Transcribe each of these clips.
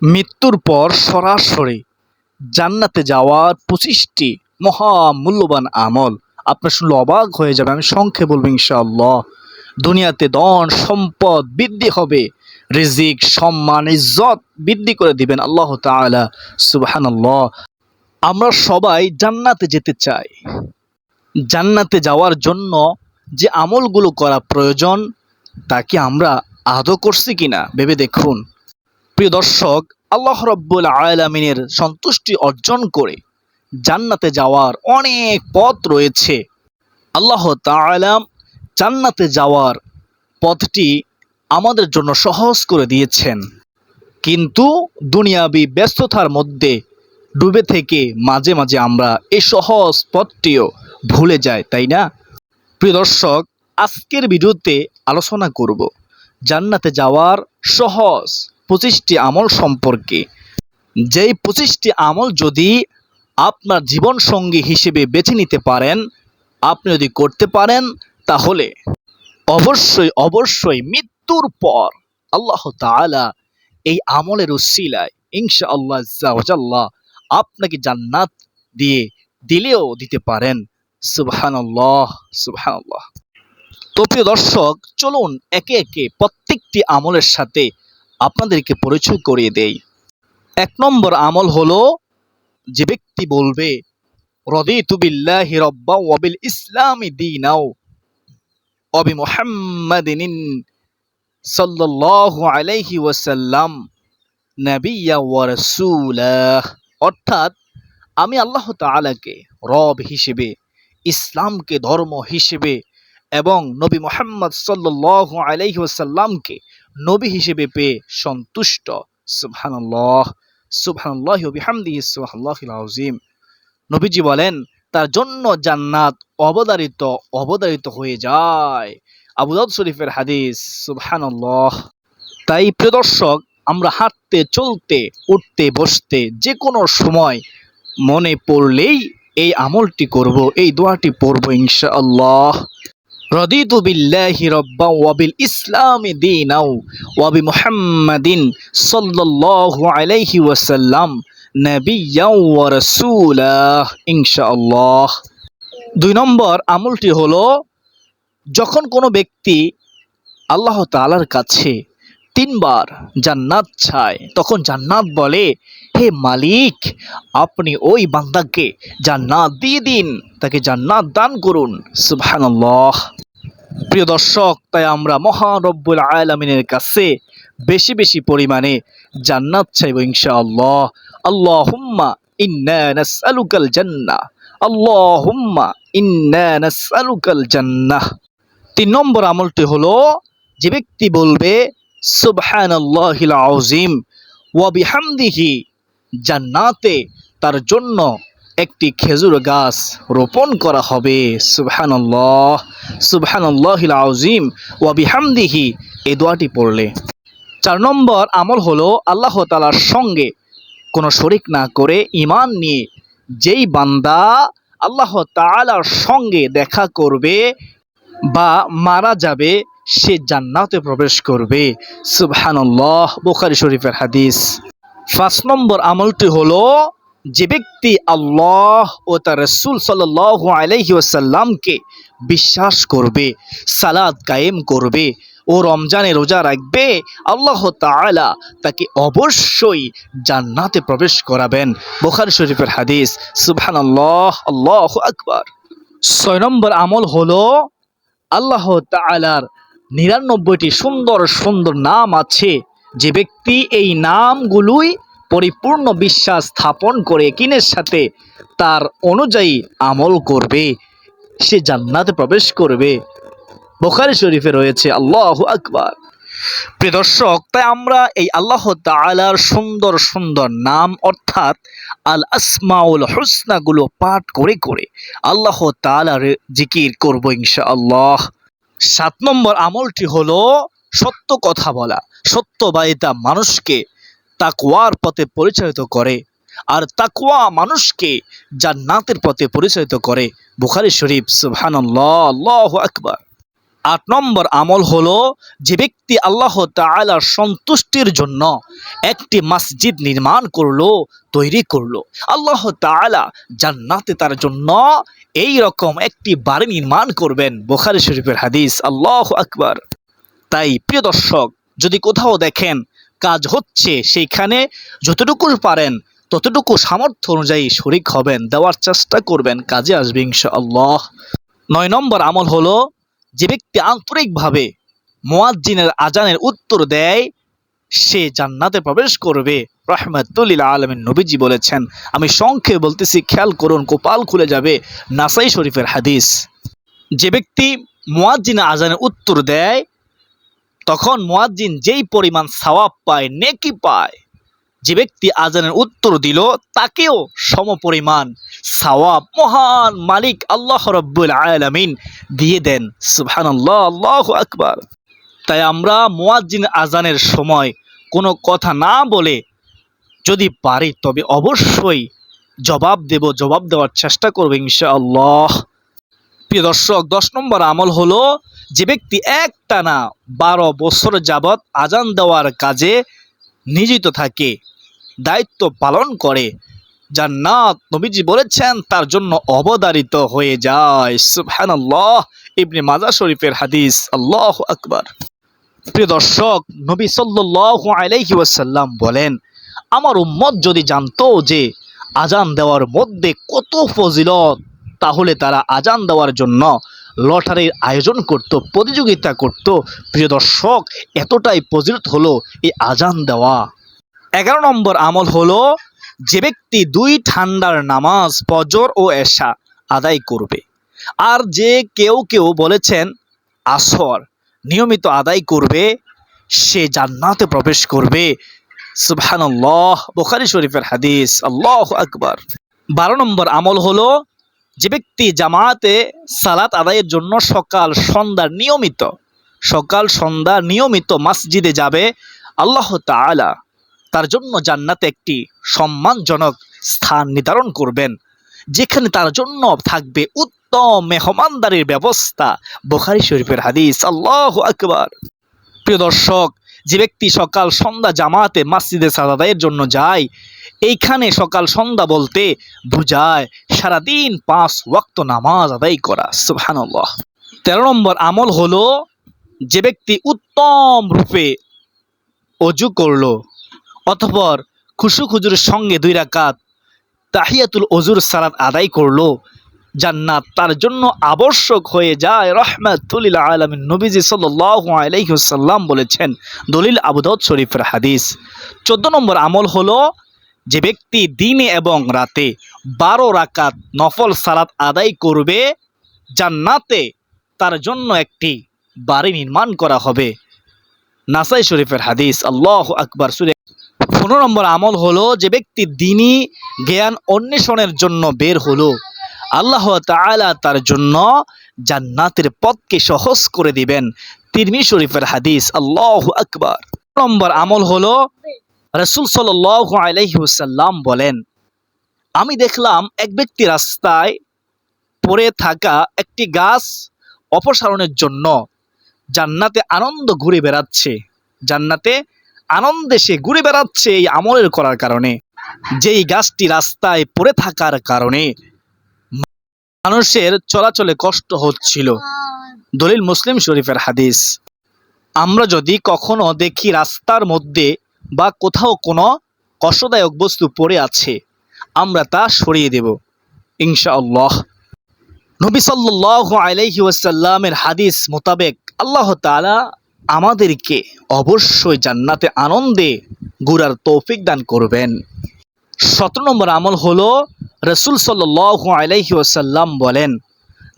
মৃত্যুর পর সরাসরি জান্নাতে যাওয়ার ২৫টি মহামূল্যবান আমল। আপনার শুনলে অবাক হয়ে যাবে। আমি সংক্ষেপে বলবো ইনশাআল্লাহ। দুনিয়াতে ধন সম্পদ বৃদ্ধি হবে, রিজিক সম্মান ইজ্জত বৃদ্ধি করে দিবেন আল্লাহ তাআলা। সুবহানাল্লাহ। আমরা সবাই জান্নাতে যেতে চাই। জান্নাতে যাওয়ার জন্য যে আমলগুলো করা প্রয়োজন তা কি আমরা আদৌ করছি কিনা ভেবে দেখুন। প্রিয় দর্শক, আল্লাহ রাব্বুল আলামিনের সন্তুষ্টি অর্জন করে জান্নাতে যাওয়ার অনেক পথ রয়েছে। আল্লাহ তাআলা জান্নাতে যাওয়ার পথটি আমাদের জন্য সহজ করে দিয়েছেন, কিন্তু দুনিয়াবি ব্যস্ততার মধ্যে ডুবে থেকে মাঝে মাঝে আমরা এই সহজ পথটিও ভুলে যাই, তাই না? প্রিয় দর্শক, আজকের ভিডিওতে আলোচনা করব জান্নাতে যাওয়ার সহজ ২৫টি আমল সম্পর্কে। যেই ২৫টি আমল যদি আপনার জীবনসঙ্গী হিসেবে বেছে নিতে পারেন, আপনি যদি করতে পারেন, তাহলে অবশ্যই অবশ্যই মৃত্যুর পর আল্লাহ তাআলা এই আমলের উসিলায় ইনশাআল্লাহ আজ্জা ওয়া জাল্লা আপনাকে জান্নাত দিলেও দিতে পারেন। সুবহানাল্লাহ, সুবহানাল্লাহ। তো প্রিয় দর্শক, চলুন একে একে প্রত্যেকটি আমলের সাথে আপনাদেরকে পরিচয় করিয়ে দেই। ১ নম্বর আমল হলো, যে ব্যক্তি বলবে রাদিতু বিল্লাহি রাব্বা ওয়া বিল ইসলামি দীনাও ওয়া বি মুহাম্মাদিন সাল্লাল্লাহু আলাইহি ওয়াসাল্লাম নাবিয়্যা ওয়া রাসূলা। অর্থাৎ আমি আল্লাহ তাআলাকে রব হিসেবে, ইসলামকে ধর্ম হিসেবে এবং নবী মুহাম্মদ সাল্লাল্লাহু আলাইহি ওয়াসাল্লামকে নবী হিসেবে পেয়ে সন্তুষ্ট। সুবহানাল্লাহ, সুবহানাল্লাহি ওয়া বিহামদিহি সুবহানাল্লাহিল আযীম। নবীজি বলেন তার জন্য জান্নাত অবধারিত হয়ে যায়। আবু দাউদ শরীফের হাদিস। সুবহানাল্লাহ। তাই প্রিয় দর্শক, আমরা হাঁটতে চলতে উঠতে বসতে যে কোনো সময় মনে পড়লেই এই আমলটি করব, এই দোয়াটি পড়ব ইনশাআল্লাহ। রাদিতু বিল্লাহি রাব্বা ওয়া বিল ইসলামি দীনাও ওয়া বি মুহাম্মাদিন সাল্লাল্লাহু আলাইহি ওয়াসাল্লাম নাবিয়্যা ওয়া রাসূলা ইনশাআল্লাহ। ২ নম্বর আমলটি হলো, যখন কোনো ব্যক্তি আল্লাহ তাআলার কাছে ৩ বার জান্নাত চায়, তখন জান্নাত বলে, হে মালিক, আপনি ওই বান্দাকে জান্নাত দিয়ে দিন, তাকে জান্নাত দান করুন। সুবহানাল্লাহ। প্রিয় দর্শক, তাই আমরা মহান রব্বুল আলামিনের কাছে বেশি বেশি পরিমাণে জান্নাত চাইব ইনশাআল্লাহ। আল্লাহুম্মা ইন্না নাসআলুকাল জান্নাহ, আল্লাহুম্মা ইন্না নাসআলুকাল জান্নাহ। ৩ নম্বর আমলটি হলো, যে ব্যক্তি বলবে সুবহানাল্লাহিল আযীম ওয়া বিহামদিহি, জান্নাতে তার জন্য একটি খেজুর গাছ রোপণ করা হবে। সুবহানাল্লাহ, সুবহানাল্লাহিল আযীম ওয়া বিহামদিহি এই দোয়াটি পড়লে। ৪ নম্বর আমল হলো, আল্লাহ তাআলার সঙ্গে কোনো শরিক না করে ঈমান নিয়ে যেই বান্দা আল্লাহ তাআলার সঙ্গে দেখা করবে বা মারা যাবে, সে জান্নাতে প্রবেশ করবে। সুবহানাল্লাহ, বুখারী শরীফের হাদিস। ৫ নম্বর আমলটি হলো, যে ব্যক্তি আল্লাহ ও তার রাসূল সাল্লাল্লাহু আলাইহি ওয়াসাল্লামকে বিশ্বাস করবে, সালাত কায়েম করবে ও রমজানে রোজা রাখবে, আল্লাহ তাআলা তাকে অবশ্যই জান্নাতে প্রবেশ করাবেন। বুখারী শরীফের হাদিস। সুবহানাল্লাহ, আল্লাহু আকবার। ৬ নম্বর আমল হলো, আল্লাহ তাআলার ৯৯টি সুন্দর সুন্দর নাম আছে। যে ব্যক্তি এই নামগুলোই পরিপূর্ণ বিশ্বাস স্থাপন করে একীনের সাথে তার অনুযায়ী আমল করবে, সে জান্নাতে প্রবেশ করবে। বুখারী শরীফে রয়েছে। আল্লাহু আকবার। প্রিয় দর্শক, তাই আমরা এই আল্লাহ তাআলার সুন্দর সুন্দর নাম অর্থাৎ আল আসমাউল হুসনা গুলো পাঠ করে করে আল্লাহ তাআলার জিকির করব ইনশাআল্লাহ। ৭ নম্বর আমলটি হলো, সত্য কথা বলা। সত্যবাদিতা মানুষকে তাকওয়ার পথে পরিচালিত করে, আর তাকওয়া মানুষকে জান্নাতের পথে পরিচালিত করে। বুখারী শরীফ। সুবহানাল্লাহ, আল্লাহু আকবার। 8 নম্বর আমল হলো যে ব্যক্তি আল্লাহ তাআলার সন্তুষ্টির জন্য একটি মসজিদ নির্মাণ করলো, তৈরি করলো। আল্লাহ তাআলা জান্নাতে তার জন্য এই রকম একটি বাড়ি নির্মাণ করবেন। বুখারী শরীফের হাদিস। আল্লাহু আকবার। তাই প্রিয় দর্শক, যদি কোথাও দেখেন কাজ হচ্ছে, সেইখানে যতটুকু পারেন ততটুকু সামর্থ্য অনুযায়ী শরিক হবেন, দেওয়ার চেষ্টা করবেন, কাজে আসবে ইনশাআল্লাহ। 9 নম্বর আমল হলো যে ব্যক্তি আন্তরিকভাবে মুয়াজ্জিনের আজানের উত্তর দেয়, সে জান্নাতে প্রবেশ করবে। রাহমাতুল লিল আলামিন নবীজি বলেছেন। আমি সংক্ষেপে বলতেছি, খেয়াল করুন, কপাল খুলে যাবে। নাসাই শরীফের হাদিস। যে ব্যক্তি মুয়াজ্জিনের আজানের উত্তর দেয়, তখন মুয়াজ্জিন যেই পরিমাণ সওয়াব পায়, নেকি পায়, যে ব্যক্তি আজানের উত্তর দিল তাকেও সমপরিমাণ সওয়াব মহান মালিক আল্লাহ রাব্বুল আলামিন দিয়ে দেন। সুবহানাল্লাহ, আল্লাহু আকবার। তাই আমরা মুয়াজ্জিন আজানের সময় কোনো কথা না বলে যদি পারি তবে অবশ্যই জবাব দেওয়ার চেষ্টা করব ইনশাআল্লাহ। প্রিয় দর্শক, 10 নম্বর আমল হলো যে ব্যক্তি একটানা 12 বছর যাবৎ আজান দেওয়ার কাজে নিয়োজিত থাকে, দায়িত্ব পালন করে, জান্নাত নবীজি বলেছেন তার জন্য অবধারিত হয়ে যায়। সুবহানাল্লাহ, ইবনে মাজাহ শরীফের হাদিস। আল্লাহু আকবার। প্রিয় দর্শক, নবী সাল্লাল্লাহু আলাইহি ওয়াসাল্লাম বলেন, আমার উম্মত যদি জানতো যে আজান দেওয়ার মধ্যে কত ফজিলত, তাহলে তারা আজান দেওয়ার জন্য লটারির আয়োজন করত, প্রতিযোগিতা করত। প্রিয় দর্শক, এতটাই ফজিলত হলো এই আজান দেওয়া। 11 নম্বর আমল হলো যে ব্যক্তি 2 ঠান্ডার নামাজ ফজর ও এশা আদায় করবে। আর যে কেউ বলেছেন আসর নিয়মিত আদায় করবে, সে জান্নাতে প্রবেশ করবে। সুবহানাল্লাহ, বুখারী শরীফের হাদিস। আল্লাহু আকবার। 12 নম্বর আমল হলো যে ব্যক্তি জামাতে সালাত আদায়ের জন্য সকাল সন্ধ্যা নিয়মিত মসজিদে যাবে, আল্লাহ তাআলা তার জন্য জান্নাতে একটি সম্মানজনক স্থান নির্ধারণ করবেন, যেখানে তার জন্য থাকবে উত্তম মেহমানদারির ব্যবস্থা। বুখারী শরীফের হাদিস। আল্লাহু আকবার। প্রিয় দর্শক, যে ব্যক্তি সকাল সন্ধ্যা জামাতে মসজিদে সালাত আদায়ের জন্য যায়, এইখানে সকাল সন্ধ্যা বলতে বোঝায় সারাদিন 5 ওয়াক্ত নামাজ আদায় করা। সুবহানাল্লাহ। 13 নম্বর আমল হলো যে ব্যক্তি উত্তম রূপে ওযু করলো, অতঃপর খুশু খুজুরের সঙ্গে 2 রাকাত তাহিয়াতুল ওযুর সালাত আদায় করলো, জান্নাত তার জন্য আবশ্যক হয়ে যায়। রাহমাতুল লিল আলামিন নবীজি সাল্লাল্লাহু আলাইহি ওয়াসাল্লাম বলেছেন। দলিল আবু দাউদ শরীফের হাদিস। 14 নম্বর আমল হলো যে ব্যক্তি দিনে এবং রাতে 12 রাকাত নফল সালাত আদায় করবে, জান্নাতে তার জন্য একটি বাড়ি নির্মাণ করা হবে। নাসাই শরীফের হাদিস। আল্লাহু আকবার। 15 নম্বর আমল হলো যে ব্যক্তি দ্বীনি জ্ঞান অন্বেষণের জন্য বের হলো, আল্লাহ তাআলা তার জন্য জান্নাতের পথকে সহজ করে দিবেন। তিরমিজি শরীফের হাদিস। আল্লাহু আকবার। নম্বর আমল হলো রাসূল সাল্লাল্লাহু আলাইহি ওয়াসাল্লাম বলেন, আমি দেখলাম এক ব্যক্তি রাস্তায় পড়ে থাকা একটি গাছ অপসারণের জন্য জান্নাতে আনন্দে সে ঘুরে বেড়াচ্ছে এই আমলের করার কারণে। যেই গাছটি রাস্তায় পড়ে থাকার কারণে মানুষের চলাচলে কষ্ট হচ্ছিল। দলিল মুসলিম শরীফের হাদিস। আমরা যদি কখনো দেখি রাস্তার মধ্যে বা কোথাও কোনো কষ্টদায়ক বস্তু পড়ে আছে, আমরা তা সরিয়ে দেব ইনশাআল্লাহ। নবী সাল্লাল্লাহু আলাইহি ওয়াসাল্লামের হাদিস মোতাবেক আল্লাহ তাআলা আমাদেরকে অবশ্যই জান্নাতে আনন্দে ঘোরার তৌফিক দান করবেন। 17 নম্বর আমল হলো রাসূল সাল্লাল্লাহু আলাইহি ওয়াসাল্লাম বলেন,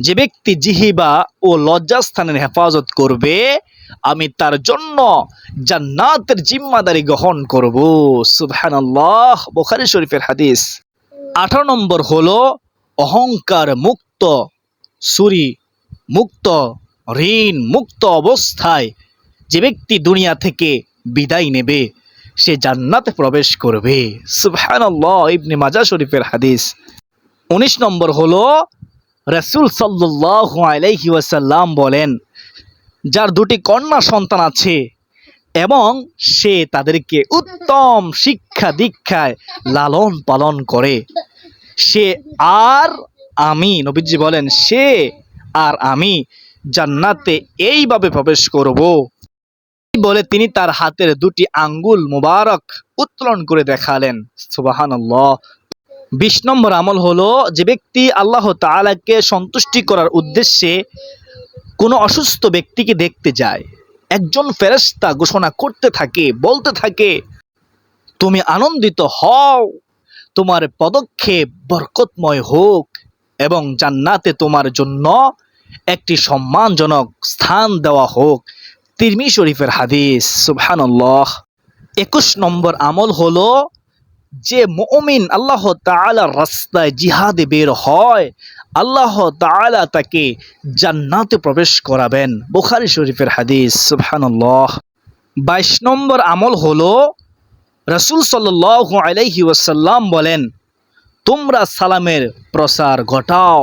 যে ব্যক্তি জিহ্বা ও লজ্জাস্থানের হেফাজত করবে, আমি তার জন্য জান্নাতের জিম্মাদারি গ্রহণ করব। সুবহানাল্লাহ, বুখারী শরীফের হাদিস। 18 নম্বর হলো অহংকার মুক্ত, চুরি মুক্ত, ঋণ মুক্ত অবস্থায় যে ব্যক্তি দুনিয়া থেকে বিদায় নেবে, সে জান্নাতে প্রবেশ করবে। সুবহানাল্লাহ, ইবনে মাজাহ শরীফের হাদিস। 19 নম্বর হলো রাসূল সাল্লাল্লাহু আলাইহি ওয়াসাল্লাম বলেন, যার দুটি কন্যা সন্তান আছে এবং সে তাদেরকে উত্তম শিক্ষা দীক্ষায় লালন পালন করে, সে আর আমি, নবীজি বলেন, সে আর আমি জান্নাতে এইভাবে প্রবেশ করব বলে তিনি তার হাতের দুটি আঙ্গুল মুবারক উত্তোলন করে দেখালেন। সুবহানাল্লাহ। 20 নম্বর আমল হলো, যে ব্যক্তি আল্লাহ তাআলাকে সন্তুষ্টি করার উদ্দেশ্যে কোনো অসুস্থ ব্যক্তিকে দেখতে যায়, একজন ফেরেশতা ঘোষণা করতে থাকে, বলতে থাকে, তুমি আনন্দিত হও, তোমার পদক্ষেপ বরকতময় হোক এবং জান্নাতে তোমার জন্য একটি সম্মানজনক স্থান দেওয়া হোক। তিরমিজি শরীফের হাদিস। সুবহানাল্লাহ। 21 নম্বর আমল হলো, যে মুমিন আল্লাহ তাআলার রাস্তায় জিহাদে বের হয়, আল্লাহ তাআলা তাকে জান্নাতে প্রবেশ করাবেন। বুখারী শরীফের হাদিস। সুবহানাল্লাহ। 22 নম্বর আমল হলো, রাসূল সাল্লাল্লাহু আলাইহি ওয়াসাল্লাম বলেন, তোমরা সালামের প্রসার ঘটাও,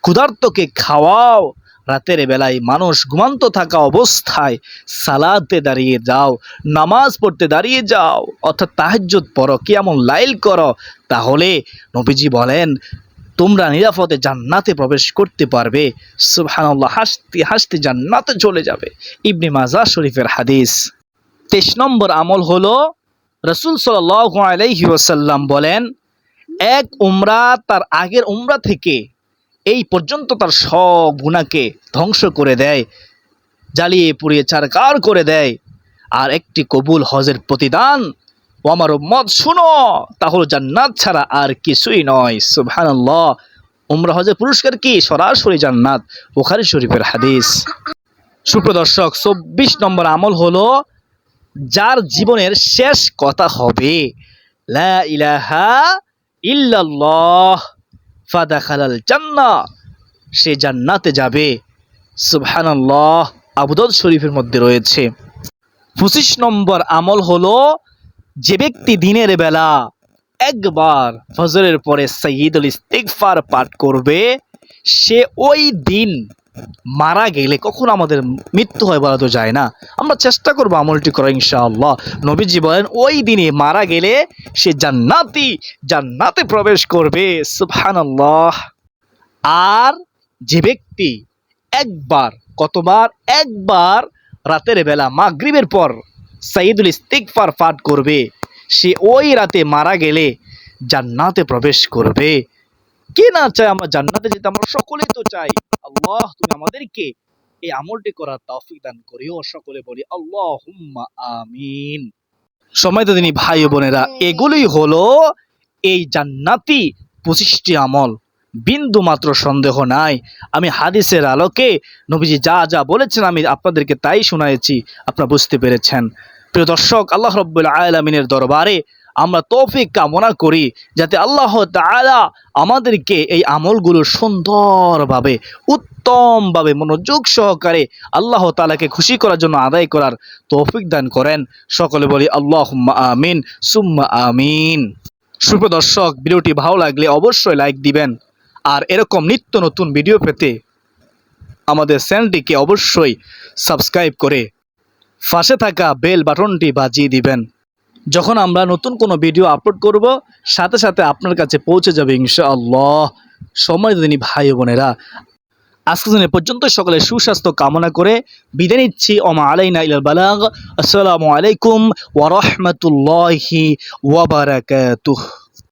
ক্ষুধার্তকে খাওয়াও, রাতের বেলায় মানুষ ঘুমান্ত থাকা অবস্থায় সালাতে দাঁড়িয়ে যাও, নামাজ পড়তে দাঁড়িয়ে যাও, অর্থাৎ তাহাজ্জুদ পড়ো, কিয়ামুল লাইল করো, তাহলে নবীজি বলেন তোমরা নিরাপদে জান্নাতে প্রবেশ করতে পারবে। সুবহানাল্লাহ। হাসতে হাসতে জান্নাতে চলে যাবে। ইবনে মাজাহ শরীফের হাদিস। 23 নম্বর আমল হলো, রাসূল সাল্লাল্লাহু আলাইহি ওয়াসাল্লাম বলেন, এক উমরা তার আগের উমরা থেকে এই পর্যন্ত তার সব গুনাহকে ধ্বংস করে দেয়, জ্বালিয়ে পুড়িয়ে ছারখার করে দেয়। আর একটি কবুল হজের প্রতিদান, ও আমার উম্মত শুনো, তাহলে জান্নাত ছাড়া আর কিছুই নয়। সুবহানাল্লাহ। উমরা হজের পুরস্কার কি? সরাসরি জান্নাত। বুখারী শরীফের হাদিস। সুপ্রিয় দর্শক, 24 নম্বর আমল হলো, যার জীবনের শেষ কথা হবে লা ইলাহা ইল্লাল্লাহ ফাদাখালাল জান্নাহ, সে জান্নাতে যাবে। সুবহানাল্লাহ। আবু দাউদ শরীফের মধ্যে রয়েছে। 25 নম্বর আমল হলো, যে ব্যক্তি দিনের বেলা একবার ফজরের পরে সাইয়্যিদুল ইস্তিগফার পাঠ করবে, সে ওই দিন মারা গেলে, কখন আমাদের মৃত্যু হয় বলা তো যায় না, আমরা চেষ্টা করবো আমলটি করা ইনশাআল্লাহ। নবীজি বলেন ওই দিনে মারা গেলে সে জান্নাতে প্রবেশ করবে। সুবহানাল্লাহ। আর যে ব্যক্তি একবার, কতবার? একবার রাতের বেলা মাগরিবের পর সাইয়্যিদুল ইস্তিগফার পাঠ করবে, সে ওই রাতে মারা গেলে জান্নাতে প্রবেশ করবে। কে না চায় আমরা জান্নাতে যেতে? আমরা সকলেই তো চাই। আল্লাহ তুমি আমাদেরকে এই আমলটি করার তৌফিক দান করিও। সকলে বলি আল্লাহুম্মা আমিন। সম্মানিত দিনী ভাই ও বোনেরা, এগুলোই হলো এই জান্নাতি 25টি আমল। বিন্দু মাত্র সন্দেহ নাই। আমি হাদিসের আলোকে নবীজি যা যা বলেছেন আমি আপনাদেরকে তাই শুনাইছি, আপনারা বুঝতে পেরেছেন। প্রিয় দর্শক, আল্লাহ রাব্বুল আলামিনের দরবারে আমরা তৌফিক কামনা করি যাতে আল্লাহ তাআলা আমাদেরকে এই আমলগুলো সুন্দরভাবে, উত্তমভাবে, মনোযোগ সহকারে আল্লাহ তাআলাকে খুশি করার জন্য আদায় করার তৌফিক দান করেন। সকলে বলি আল্লাহুম্মা আমিন সুম্মা আমিন। সুপ্রিয় দর্শক, ভিডিওটি ভালো লাগলে অবশ্যই লাইক দিবেন, আর এরকম নিত্য নতুন ভিডিও পেতে আমাদের চ্যানেলটিকে অবশ্যই সাবস্ক্রাইব করে পাশে থাকা বেল বাটনটি বাজিয়ে দিবেন। যখন আমরা নতুন কোনো ভিডিও আপলোড করব, সাথে সাথে আপনার কাছে পৌঁছে যাবে ইনশাআল্লাহ। সম্মানিত দিনী ভাই বোনেরা, আজকের দিন পর্যন্ত সকলের সুস্বাস্থ্য কামনা করে বিদায় নিচ্ছি। ওমা আলাইনা ইলাল বালাগ। আসসালামু আলাইকুম ওয়া রাহমাতুল্লাহি ওয়া বারাকাতুহু।